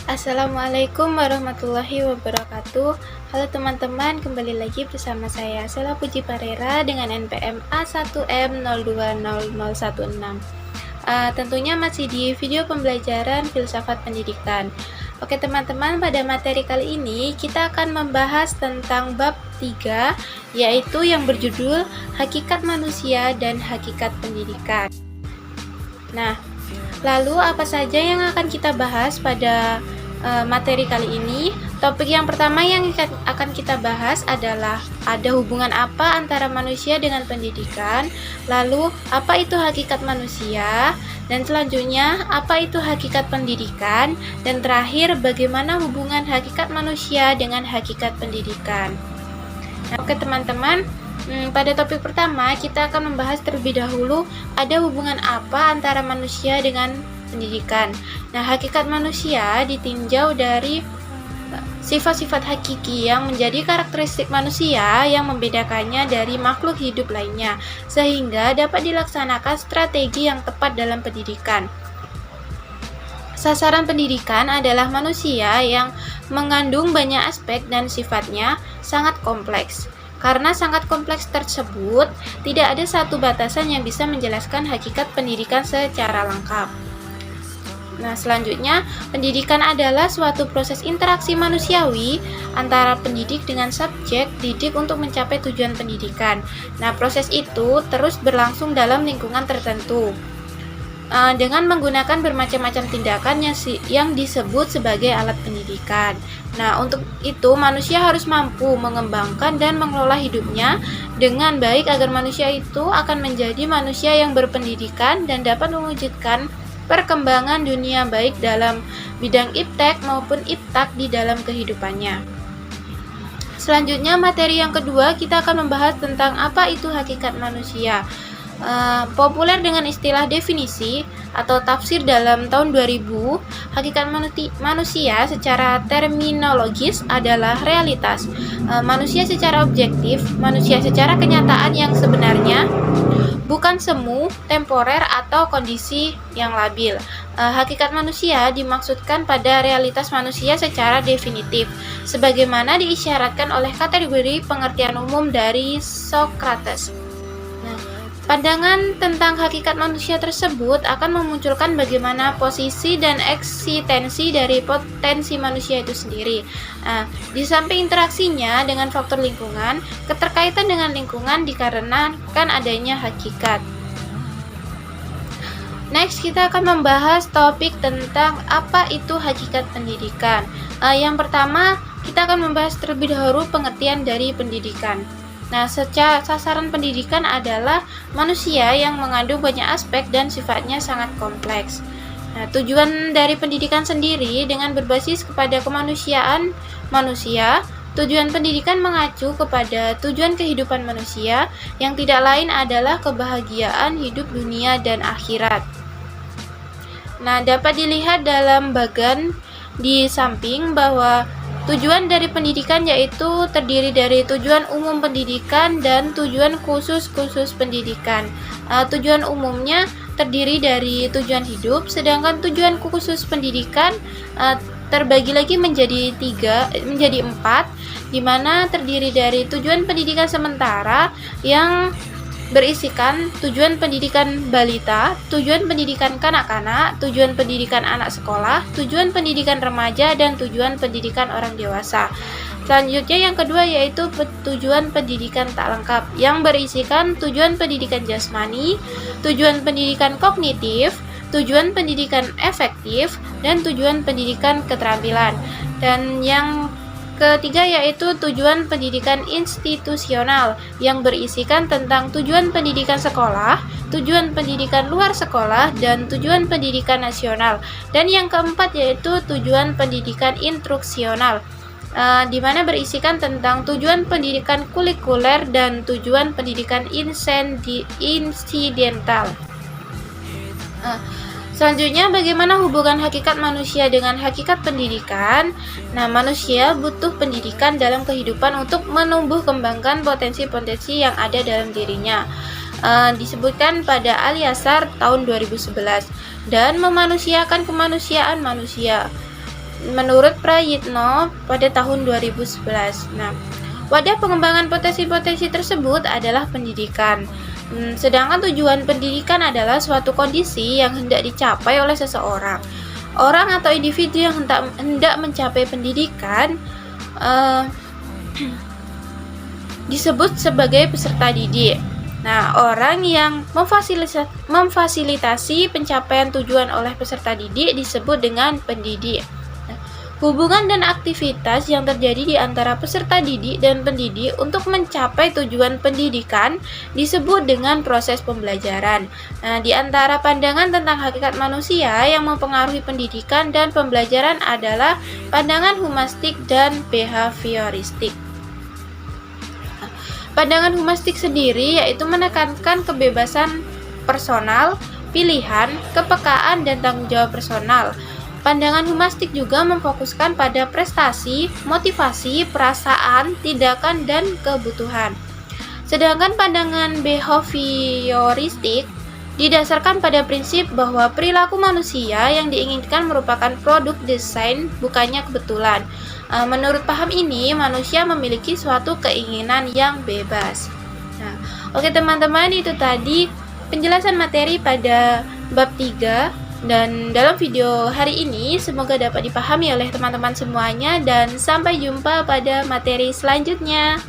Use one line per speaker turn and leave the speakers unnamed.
Assalamualaikum warahmatullahi wabarakatuh. Halo teman-teman, kembali lagi bersama saya Sela Puji Parera dengan NPM A1M020016. Tentunya masih di video pembelajaran filsafat pendidikan. Oke teman-teman, pada materi kali ini kita akan membahas tentang bab 3, yaitu yang berjudul Hakikat Manusia dan Hakikat Pendidikan. Nah, lalu apa saja yang akan kita bahas pada materi kali ini? Topik yang pertama yang akan kita bahas adalah ada hubungan apa antara manusia dengan pendidikan, lalu apa itu hakikat manusia, dan selanjutnya apa itu hakikat pendidikan, dan terakhir bagaimana hubungan hakikat manusia dengan hakikat pendidikan. Oke teman-teman, pada topik pertama kita akan membahas terlebih dahulu ada hubungan apa antara manusia dengan pendidikan. Nah, hakikat manusia ditinjau dari sifat-sifat hakiki yang menjadi karakteristik manusia yang membedakannya dari makhluk hidup lainnya, sehingga dapat dilaksanakan strategi yang tepat dalam pendidikan. Sasaran pendidikan adalah manusia yang mengandung banyak aspek dan sifatnya sangat kompleks. Karena sangat kompleks tersebut, tidak ada satu batasan yang bisa menjelaskan hakikat pendidikan secara lengkap. Nah, selanjutnya, pendidikan adalah suatu proses interaksi manusiawi antara pendidik dengan subjek didik untuk mencapai tujuan pendidikan. Nah, proses itu terus berlangsung dalam lingkungan tertentu dengan menggunakan bermacam-macam tindakan yang disebut sebagai alat pendidikan. Nah, untuk itu manusia harus mampu mengembangkan dan mengelola hidupnya dengan baik agar manusia itu akan menjadi manusia yang berpendidikan dan dapat mewujudkan perkembangan dunia baik dalam bidang iptek maupun iptak di dalam kehidupannya. Selanjutnya, materi yang kedua kita akan membahas tentang apa itu hakikat manusia. Populer dengan istilah definisi atau tafsir dalam tahun 2000, hakikat manusia secara terminologis adalah realitas manusia secara objektif, manusia secara kenyataan yang sebenarnya, bukan semu, temporer, atau kondisi yang labil. Hakikat manusia dimaksudkan pada realitas manusia secara definitif, sebagaimana diisyaratkan oleh kategori pengertian umum dari Socrates. Pandangan tentang hakikat manusia tersebut akan memunculkan bagaimana posisi dan eksistensi dari potensi manusia itu sendiri. Di samping interaksinya dengan faktor lingkungan, keterkaitan dengan lingkungan dikarenakan adanya hakikat. Next, kita akan membahas topik tentang apa itu hakikat pendidikan. Yang pertama, kita akan membahas terlebih dahulu pengertian dari pendidikan. Nah, secara sasaran pendidikan adalah manusia yang mengandung banyak aspek dan sifatnya sangat kompleks. Nah, tujuan dari pendidikan sendiri dengan berbasis kepada kemanusiaan manusia, tujuan pendidikan mengacu kepada tujuan kehidupan manusia yang tidak lain adalah kebahagiaan hidup dunia dan akhirat. Nah, dapat dilihat dalam bagan di samping bahwa tujuan dari pendidikan yaitu terdiri dari tujuan umum pendidikan dan tujuan khusus pendidikan. Tujuan umumnya terdiri dari tujuan hidup, sedangkan tujuan khusus pendidikan terbagi lagi menjadi 4, di mana terdiri dari tujuan pendidikan sementara yang berisikan tujuan pendidikan balita, tujuan pendidikan kanak-kanak, tujuan pendidikan anak sekolah, tujuan pendidikan remaja, dan tujuan pendidikan orang dewasa. Selanjutnya yang kedua yaitu tujuan pendidikan tak lengkap yang berisikan tujuan pendidikan jasmani, tujuan pendidikan kognitif, tujuan pendidikan efektif, dan tujuan pendidikan keterampilan. Dan yang ketiga yaitu tujuan pendidikan institusional yang berisikan tentang tujuan pendidikan sekolah, tujuan pendidikan luar sekolah, dan tujuan pendidikan nasional. Dan yang keempat yaitu tujuan pendidikan instruksional, di mana berisikan tentang tujuan pendidikan kulikuler dan tujuan pendidikan insidental. Selanjutnya, bagaimana hubungan hakikat manusia dengan hakikat pendidikan? Nah, manusia butuh pendidikan dalam kehidupan untuk menumbuh kembangkan potensi-potensi yang ada dalam dirinya. Disebutkan pada Al-Yasar tahun 2011 dan memanusiakan kemanusiaan manusia. Menurut Prayitno pada tahun 2011. Nah, wadah pengembangan potensi-potensi tersebut adalah pendidikan. Sedangkan tujuan pendidikan adalah suatu kondisi yang hendak dicapai oleh seseorang. Orang atau individu yang hendak mencapai pendidikan disebut sebagai peserta didik. Nah, orang yang memfasilitasi pencapaian tujuan oleh peserta didik disebut dengan pendidik. Hubungan dan aktivitas yang terjadi di antara peserta didik dan pendidik untuk mencapai tujuan pendidikan disebut dengan proses pembelajaran. Nah, di antara pandangan tentang hakikat manusia yang mempengaruhi pendidikan dan pembelajaran adalah pandangan humanistik dan behavioristik. Pandangan humanistik sendiri yaitu menekankan kebebasan personal, pilihan, kepekaan, dan tanggung jawab personal. Pandangan humanistik juga memfokuskan pada prestasi, motivasi, perasaan, tindakan, dan kebutuhan. Sedangkan pandangan behavioristik didasarkan pada prinsip bahwa perilaku manusia yang diinginkan merupakan produk desain, bukannya kebetulan. Menurut paham ini, manusia memiliki suatu keinginan yang bebas. Nah, oke teman-teman, itu tadi penjelasan materi pada bab 3. Dan dalam video hari ini semoga dapat dipahami oleh teman-teman semuanya dan sampai jumpa pada materi selanjutnya.